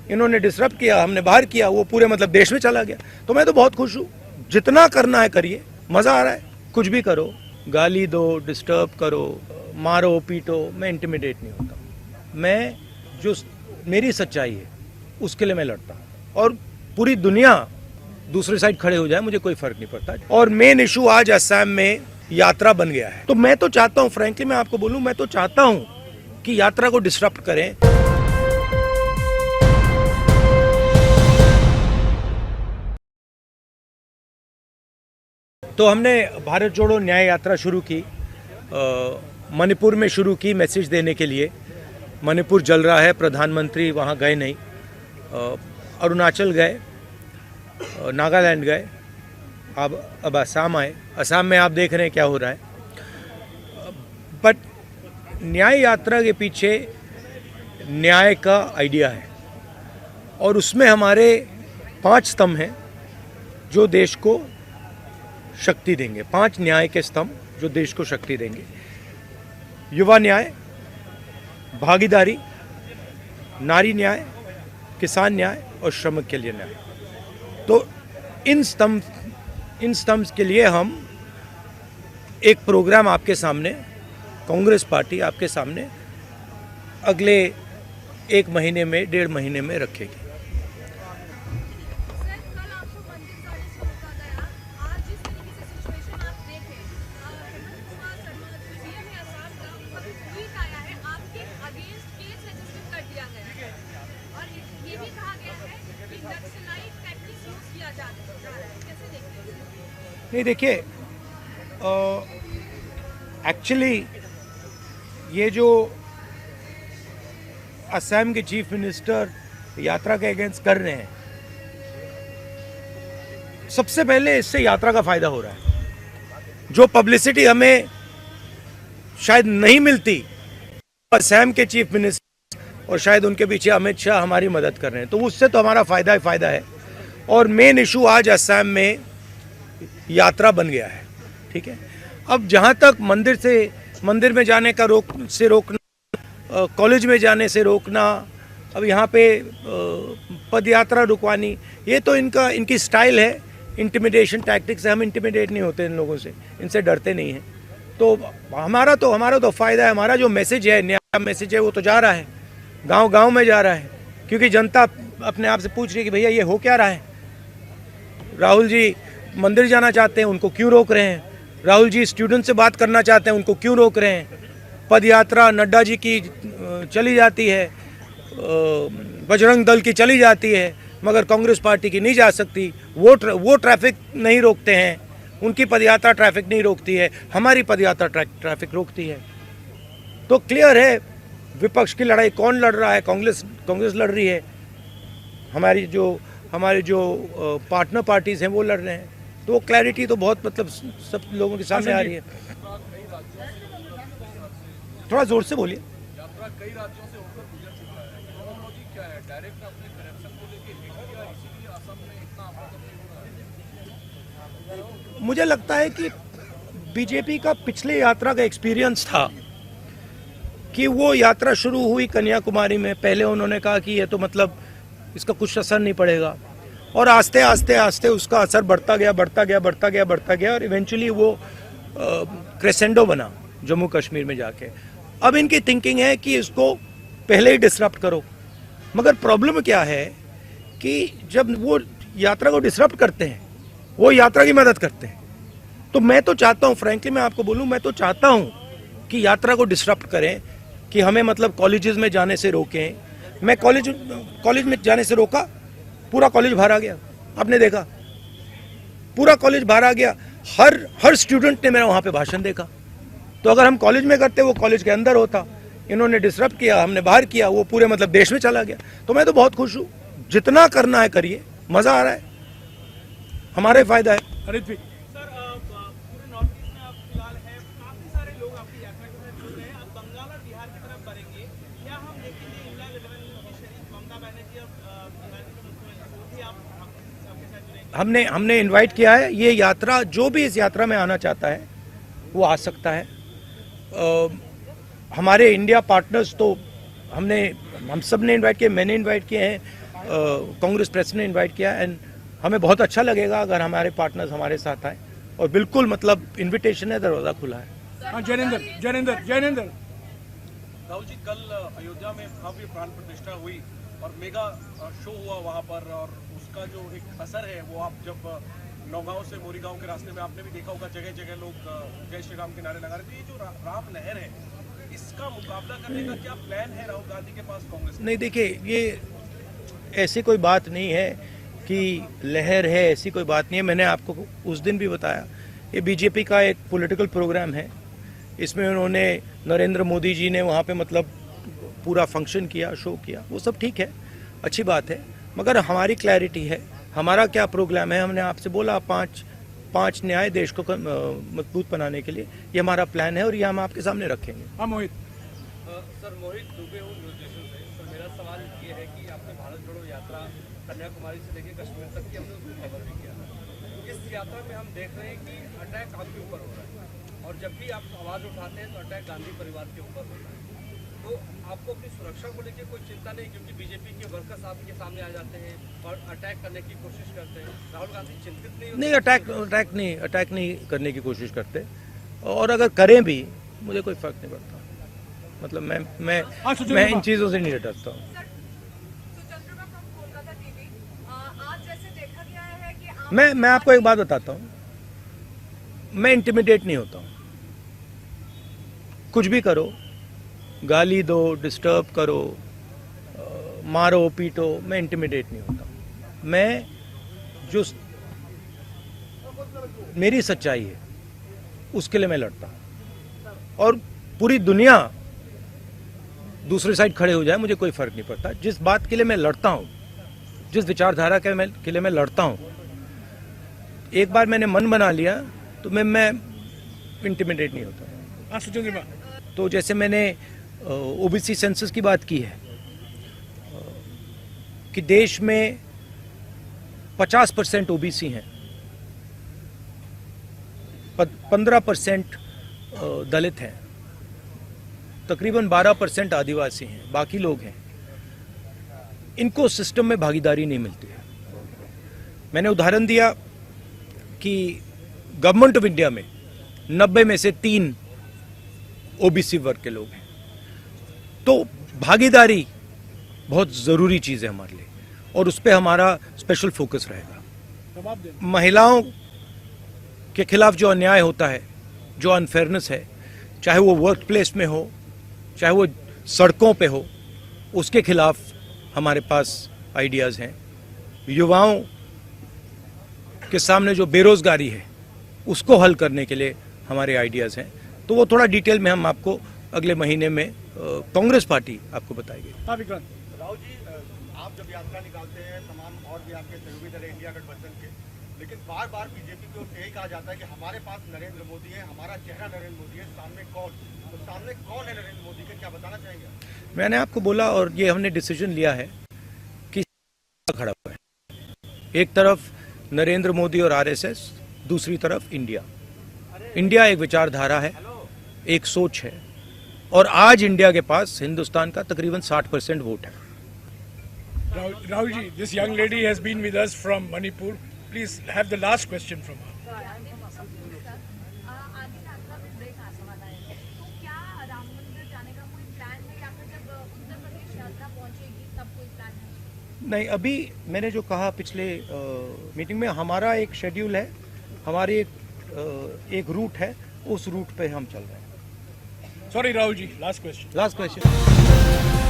इन्होंने डिसरप्ट किया, हमने बाहर किया, वो पूरे मतलब देश में चला गया। तो मैं तो बहुत खुश हूँ, जितना करना है करिए, मज़ा आ रहा है। कुछ भी करो, गाली दो, डिस्टर्ब करो, मारो पीटो, मैं इंटिमिडेट नहीं होता। मैं जो मेरी सच्चाई है उसके लिए मैं लड़ता हूँ, और पूरी दुनिया दूसरी साइड खड़े हो जाए, मुझे कोई फर्क नहीं पड़ता। और मेन इशू आज असम में यात्रा बन गया है। तो मैं तो चाहता हूँ, फ्रैंकली मैं आपको बोलूँ, मैं तो चाहता हूँ कि यात्रा को डिसरप्ट करें। तो हमने भारत जोड़ो न्याय यात्रा शुरू की, मणिपुर में शुरू की मैसेज देने के लिए। मणिपुर जल रहा है, प्रधानमंत्री वहाँ गए नहीं, अरुणाचल गए, नागालैंड गए, अब असम आए। असम में आप देख रहे हैं क्या हो रहा है। बट न्याय यात्रा के पीछे न्याय का आइडिया है, और उसमें हमारे 5 स्तंभ हैं जो देश को शक्ति देंगे। 5 न्याय के स्तंभ जो देश को शक्ति देंगे: युवा न्याय, भागीदारी, नारी न्याय, किसान न्याय और श्रमिक के लिए न्याय। तो इन स्तंभ के लिए हम एक प्रोग्राम आपके सामने, कांग्रेस पार्टी आपके सामने अगले 1 महीने में, 1.5 महीने में रखेगी। नहीं, देखिए, एक्चुअली ये जो असम के चीफ मिनिस्टर यात्रा के अगेंस्ट कर रहे हैं, सबसे पहले इससे यात्रा का फायदा हो रहा है। जो पब्लिसिटी हमें शायद नहीं मिलती, असम के चीफ मिनिस्टर और शायद उनके पीछे अमित शाह हमारी मदद कर रहे हैं, तो उससे तो हमारा फायदा ही फायदा है। और मेन इशू आज असम में यात्रा बन गया है, ठीक है। अब जहाँ तक मंदिर में जाने का रोकना, कॉलेज में जाने से रोकना, अब यहाँ पे पद यात्रा रुकवानी, ये तो इनकी स्टाइल है, इंटिमिडेशन टैक्टिक्स है। हम इंटिमिडेट नहीं होते इन लोगों से, इनसे डरते नहीं हैं। तो हमारा तो फ़ायदा है। हमारा जो मैसेज है, न्याय मैसेज है, वो तो जा रहा है, गांव में जा रहा है, क्योंकि जनता अपने आप से पूछ रही है कि भैया ये हो क्या रहा है। राहुल जी मंदिर जाना चाहते हैं, उनको क्यों रोक रहे हैं। राहुल जी स्टूडेंट से बात करना चाहते हैं, उनको क्यों रोक रहे हैं। पद यात्रा नड्डा जी की चली जाती है, बजरंग दल की चली जाती है, मगर कांग्रेस पार्टी की नहीं जा सकती। वो ट्रैफिक नहीं रोकते हैं, उनकी पदयात्रा ट्रैफिक नहीं रोकती है, हमारी पदयात्रा ट्रैफिक रोकती है। तो क्लियर है विपक्ष की लड़ाई कौन लड़ रहा है। कांग्रेस लड़ रही है, हमारे जो पार्टनर पार्टीज हैं वो लड़ रहे हैं। तो वो क्लैरिटी तो बहुत मतलब सब लोगों के सामने आ रही है। थोड़ा जोर से बोलिए। यात्रा कई राज्यों से होकर गुजर चुका है, टेक्नोलॉजी क्या है, डायरेक्ट अपने करप्शन को लेके हिट किया, इसीलिए असम में इतना आमदन नहीं हो रहा है। मुझे लगता है कि बीजेपी का पिछले यात्रा का एक्सपीरियंस था कि वो यात्रा शुरू हुई कन्याकुमारी में। पहले उन्होंने कहा कि ये तो मतलब इसका कुछ असर नहीं पड़ेगा, और आस्ते आस्ते उसका असर बढ़ता गया और इवेंचुअली वो क्रेसेंडो बना जम्मू कश्मीर में जाके। अब इनकी थिंकिंग है कि इसको पहले ही डिसरप्ट करो, मगर प्रॉब्लम क्या है कि जब वो यात्रा को डिसरप्ट करते हैं, वो यात्रा की मदद करते हैं। तो मैं तो चाहता हूँ, फ्रैंकली मैं आपको बोलूँ, मैं तो चाहता हूँ कि यात्रा को डिसरप्ट करें, कि हमें मतलब कॉलेजेस में जाने से रोकें। मैं कॉलेज में जाने से रोका, पूरा कॉलेज भरा गया, आपने देखा, पूरा कॉलेज भरा गया। हर स्टूडेंट ने मेरा वहाँ पे भाषण देखा। तो अगर हम कॉलेज में करते, वो कॉलेज के अंदर होता। इन्होंने डिसरप्ट किया, हमने बाहर किया, वो पूरे मतलब देश में चला गया। तो मैं तो बहुत खुश हूँ, जितना करना है करिए, मज़ा आ रहा है, हमारा फायदा है। हरित भी सर, पूरे नॉर्थ ईस्ट में आप फिलहाल है, काफी सारे लोग आपकी यात्रा के साथ जुड़ रहे हैं। आप बंगाल और बिहार की तरफ बढ़ेंगे, क्या हम देखेंगे इंडिया 11 की शरीफ ममता बनर्जी और बिहार के मुख्यमंत्री को भी आपके साथ जुड़ेंगे? हमने इन्वाइट किया है। ये यात्रा, जो भी इस यात्रा में आना चाहता है वो आ सकता है। हमारे इंडिया पार्टनर्स तो हम सब ने इन्वाइट किए, मैंने इन्वाइट किए हैं। कांग्रेस प्रेस ने इनवाइट किया एंड हमें बहुत अच्छा लगेगा अगर हमारे पार्टनर्स हमारे साथ आए और बिल्कुल मतलब इनविटेशन है, दरवाज़ा खुला है। हाँ, जैनेंद्र राहुल जी, कल अयोध्या में भव्य प्राण प्रतिष्ठा हुई और मेगा शो हुआ वहां पर, और उसका जो एक असर है वो आप जब नौगांव से मोरीगांव के रास्ते में आपने भी देखा होगा, जगह जगह लोग जय श्री राम के नारे लगा रहे थे। ये जो राम लहर है, इसका मुकाबला करने का क्या प्लान है राहुल गांधी के पास, कांग्रेस? नहीं, देखिए, ये ऐसी कोई बात नहीं है कि लहर है, ऐसी कोई बात नहीं है। मैंने आपको उस दिन भी बताया, ये बीजेपी का एक पॉलिटिकल प्रोग्राम है। इसमें उन्होंने नरेंद्र मोदी जी ने वहाँ पे मतलब पूरा फंक्शन किया, शो किया, वो सब ठीक है, अच्छी बात है। मगर हमारी क्लैरिटी है, हमारा क्या प्रोग्राम है। हमने आपसे बोला पांच न्याय देश को मजबूत बनाने के लिए, ये हमारा प्लान है और ये हम आपके सामने रखेंगे। हाँ मोहित। सर, मोहित दुबे हूँ न्यूज नेशन से। सर, मेरा सवाल ये है कि आपने भारत जोड़ो यात्रा कन्याकुमारी से लेकर कश्मीर तक की हमने उसको कवर भी किया। इस यात्रा में हम देख रहे हैं कि अटैक आपके ऊपर हो रहा है, और जब भी आप आवाज़ उठाते हैं तो अटैक गांधी परिवार के ऊपर होता है। तो आपको अपनी सुरक्षा को लेकर कोई चिंता नहीं, क्योंकि बीजेपी के वर्कर्स आपके सामने आ जाते हैं और अटैक करने की कोशिश करते हैं। राहुल गांधी चिंतित नहीं होते? नहीं, अटैक नहीं करने की कोशिश करते, और अगर करें भी मुझे कोई फर्क नहीं पड़ता। मतलब मैं इन चीज़ों से नहीं डरता हूँ। मैं आपको एक बात बताता हूँ, मैं इंटिमिडेट नहीं होता हूँ। कुछ भी करो, गाली दो, डिस्टर्ब करो, मारो पीटो, मैं इंटिमिडेट नहीं होता। मैं जो मेरी सच्चाई है उसके लिए मैं लड़ता हूँ, और पूरी दुनिया दूसरी साइड खड़े हो जाए, मुझे कोई फर्क नहीं पड़ता। जिस बात के लिए मैं लड़ता हूँ, जिस विचारधारा के लिए मैं लड़ता हूँ, एक बार मैंने मन बना लिया तो मैं इंटिमिडेट नहीं होता। तो जैसे मैंने ओबीसी सेंसस की बात की है कि देश में 50% ओबीसी हैं, 15% दलित हैं, तकरीबन 12% आदिवासी हैं, बाकी लोग हैं। इनको सिस्टम में भागीदारी नहीं मिलती है। मैंने उदाहरण दिया कि गवर्नमेंट ऑफ इंडिया में 90 में से 3 ओबीसी वर्ग के लोग हैं। तो भागीदारी बहुत ज़रूरी चीज़ है हमारे लिए, और उस पर हमारा स्पेशल फोकस रहेगा। महिलाओं के खिलाफ जो अन्याय होता है, जो अनफेयरनेस है, चाहे वो वर्क प्लेस में हो, चाहे वो सड़कों पे हो, उसके खिलाफ हमारे पास आइडियाज़ हैं। युवाओं के सामने जो बेरोज़गारी है, उसको हल करने के लिए हमारे आइडियाज़ हैं। तो वो थोड़ा डिटेल में हम आपको अगले महीने में कांग्रेस पार्टी आपको बताएगी। हाँ विक्रांत। राहुल जी, आप जब यात्रा निकालते हैं, तमाम और भी आपके सहयोगी दल इंडिया गठबंधन के, लेकिन बार बार बीजेपी की ओर से यही कहा जाता है कि हमारे पास नरेंद्र मोदी है, हमारा चेहरा नरेंद्र मोदी है, सामने कौन? तो सामने कौन है नरेंद्र मोदी के, क्या बताना चाहेंगे? मैंने आपको बोला, और ये हमने डिसीजन लिया है कि खड़ा हुआ है। एक तरफ नरेंद्र मोदी और आरएसएस, दूसरी तरफ इंडिया। इंडिया एक विचारधारा है, एक सोच है, और आज इंडिया के पास हिंदुस्तान का तकरीबन 60% वोट है। Rahul ji, this young lady has been with us from Manipur. Please have the last question from her. नहीं, अभी मैंने जो कहा पिछले मीटिंग में, हमारा एक शेड्यूल है, हमारी एक रूट है, उस रूट पे हम चल रहे हैं। Sorry Rahul ji, last question. Last question.